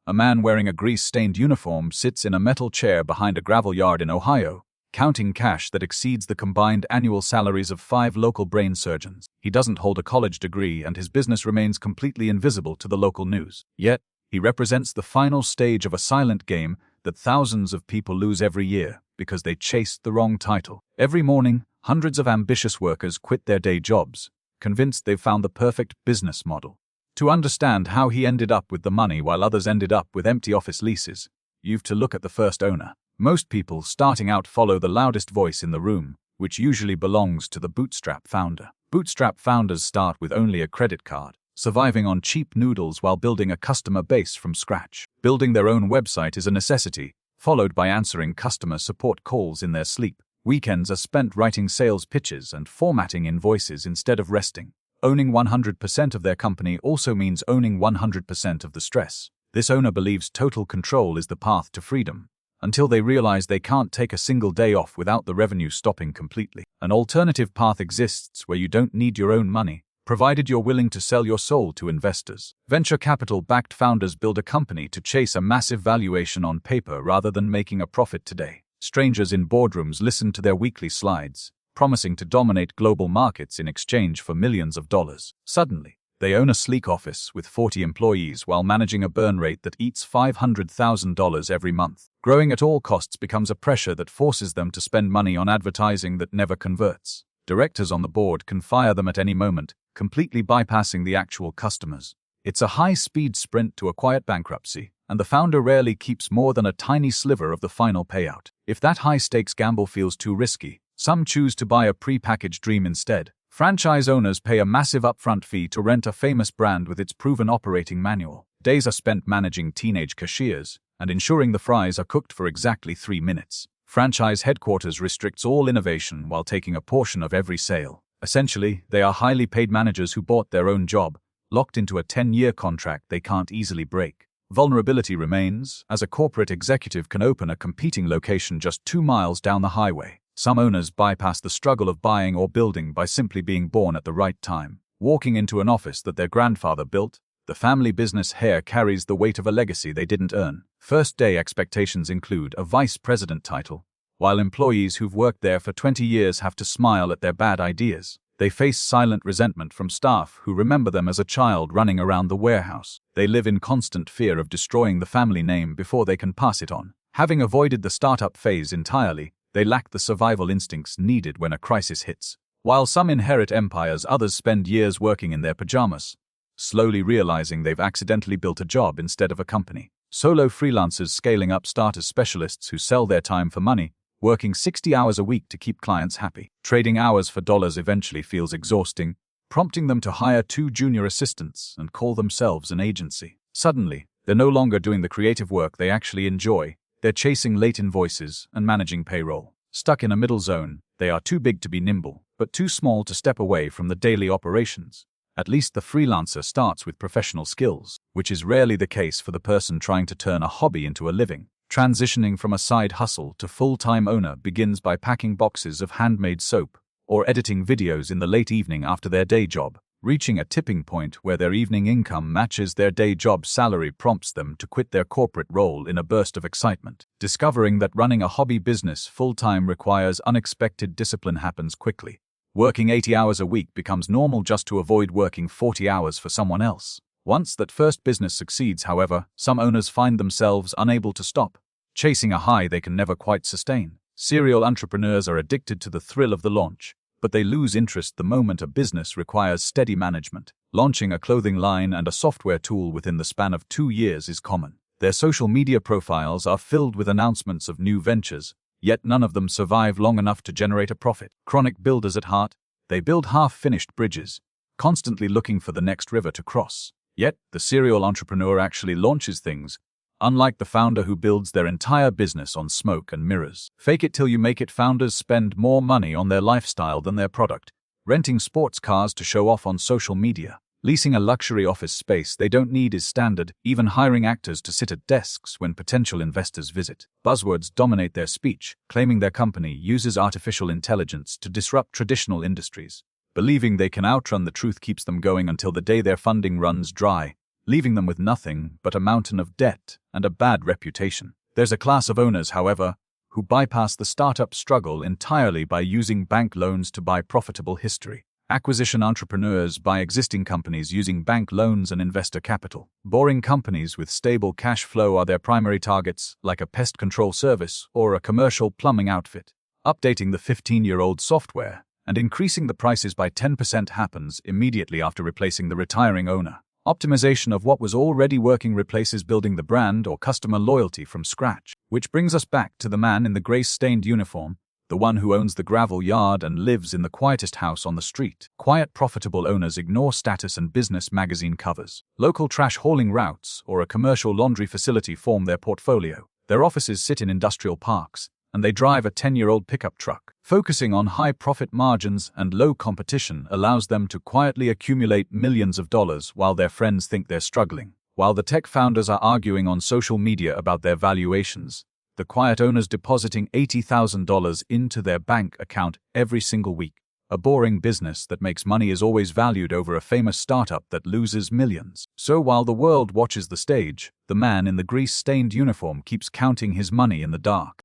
A man wearing a grease-stained uniform sits in a metal chair behind a gravel yard in Ohio, counting cash that exceeds the combined annual salaries of 5 local brain surgeons. He doesn't hold a college degree and his business remains completely invisible to the local news. Yet, he represents the final stage of a silent game that thousands of people lose every year because they chased the wrong title. Every morning, hundreds of ambitious workers quit their day jobs, convinced they've found the perfect business model. To understand how he ended up with the money while others ended up with empty office leases, you've to look at the first owner. Most people starting out follow the loudest voice in the room, which usually belongs to the bootstrap founder. Bootstrap founders start with only a credit card, surviving on cheap noodles while building a customer base from scratch. Building their own website is a necessity, followed by answering customer support calls in their sleep. Weekends are spent writing sales pitches and formatting invoices instead of resting. Owning 100% of their company also means owning 100% of the stress. This owner believes total control is the path to freedom, until they realize they can't take a single day off without the revenue stopping completely. An alternative path exists where you don't need your own money, provided you're willing to sell your soul to investors. Venture capital-backed founders build a company to chase a massive valuation on paper rather than making a profit today. Strangers in boardrooms listen to their weekly slides, promising to dominate global markets in exchange for millions of dollars. Suddenly, they own a sleek office with 40 employees while managing a burn rate that eats $500,000 every month. Growing at all costs becomes a pressure that forces them to spend money on advertising that never converts. Directors on the board can fire them at any moment, completely bypassing the actual customers. It's a high-speed sprint to a quiet bankruptcy, and the founder rarely keeps more than a tiny sliver of the final payout. If that high-stakes gamble feels too risky, some choose to buy a pre-packaged dream instead. Franchise owners pay a massive upfront fee to rent a famous brand with its proven operating manual. Days are spent managing teenage cashiers and ensuring the fries are cooked for exactly 3 minutes. Franchise headquarters restricts all innovation while taking a portion of every sale. Essentially, they are highly paid managers who bought their own job, locked into a 10-year contract they can't easily break. Vulnerability remains, as a corporate executive can open a competing location just 2 miles down the highway. Some owners bypass the struggle of buying or building by simply being born at the right time. Walking into an office that their grandfather built, the family business hair carries the weight of a legacy they didn't earn. First-day expectations include a vice president title, while employees who've worked there for 20 years have to smile at their bad ideas. They face silent resentment from staff who remember them as a child running around the warehouse. They live in constant fear of destroying the family name before they can pass it on. Having avoided the startup phase entirely, they lack the survival instincts needed when a crisis hits. While some inherit empires, others spend years working in their pajamas, slowly realizing they've accidentally built a job instead of a company. Solo freelancers scaling up start as specialists who sell their time for money, working 60 hours a week to keep clients happy. Trading hours for dollars eventually feels exhausting, prompting them to hire 2 junior assistants and call themselves an agency. Suddenly, they're no longer doing the creative work they actually enjoy. They're chasing late invoices and managing payroll. Stuck in a middle zone, they are too big to be nimble, but too small to step away from the daily operations. At least the freelancer starts with professional skills, which is rarely the case for the person trying to turn a hobby into a living. Transitioning from a side hustle to full-time owner begins by packing boxes of handmade soap or editing videos in the late evening after their day job. Reaching a tipping point where their evening income matches their day job salary prompts them to quit their corporate role in a burst of excitement. Discovering that running a hobby business full-time requires unexpected discipline happens quickly. Working 80 hours a week becomes normal just to avoid working 40 hours for someone else. Once that first business succeeds, however, some owners find themselves unable to stop, chasing a high they can never quite sustain. Serial entrepreneurs are addicted to the thrill of the launch, but they lose interest the moment a business requires steady management. Launching a clothing line and a software tool within the span of 2 years is common. Their social media profiles are filled with announcements of new ventures, yet none of them survive long enough to generate a profit. Chronic builders at heart, they build half-finished bridges, constantly looking for the next river to cross. Yet, the serial entrepreneur actually launches things, unlike the founder who builds their entire business on smoke and mirrors. Fake it till you make it founders spend more money on their lifestyle than their product, renting sports cars to show off on social media. Leasing a luxury office space they don't need is standard, even hiring actors to sit at desks when potential investors visit. Buzzwords dominate their speech, claiming their company uses artificial intelligence to disrupt traditional industries. Believing they can outrun the truth keeps them going until the day their funding runs dry. leaving them with nothing but a mountain of debt and a bad reputation. There's a class of owners, however, who bypass the startup struggle entirely by using bank loans to buy profitable history. Acquisition entrepreneurs buy existing companies using bank loans and investor capital. Boring companies with stable cash flow are their primary targets, like a pest control service or a commercial plumbing outfit. Updating the 15-year-old software and increasing the prices by 10% happens immediately after replacing the retiring owner. Optimization of what was already working replaces building the brand or customer loyalty from scratch. Which brings us back to the man in the gray-stained uniform, the one who owns the gravel yard and lives in the quietest house on the street. Quiet, profitable owners ignore status and business magazine covers. Local trash hauling routes or a commercial laundry facility form their portfolio. Their offices sit in industrial parks, and they drive a 10-year-old pickup truck. Focusing on high profit margins and low competition allows them to quietly accumulate millions of dollars while their friends think they're struggling. While the tech founders are arguing on social media about their valuations, the quiet owners depositing $80,000 into their bank account every single week. A boring business that makes money is always valued over a famous startup that loses millions. So while the world watches the stage, the man in the grease-stained uniform keeps counting his money in the dark.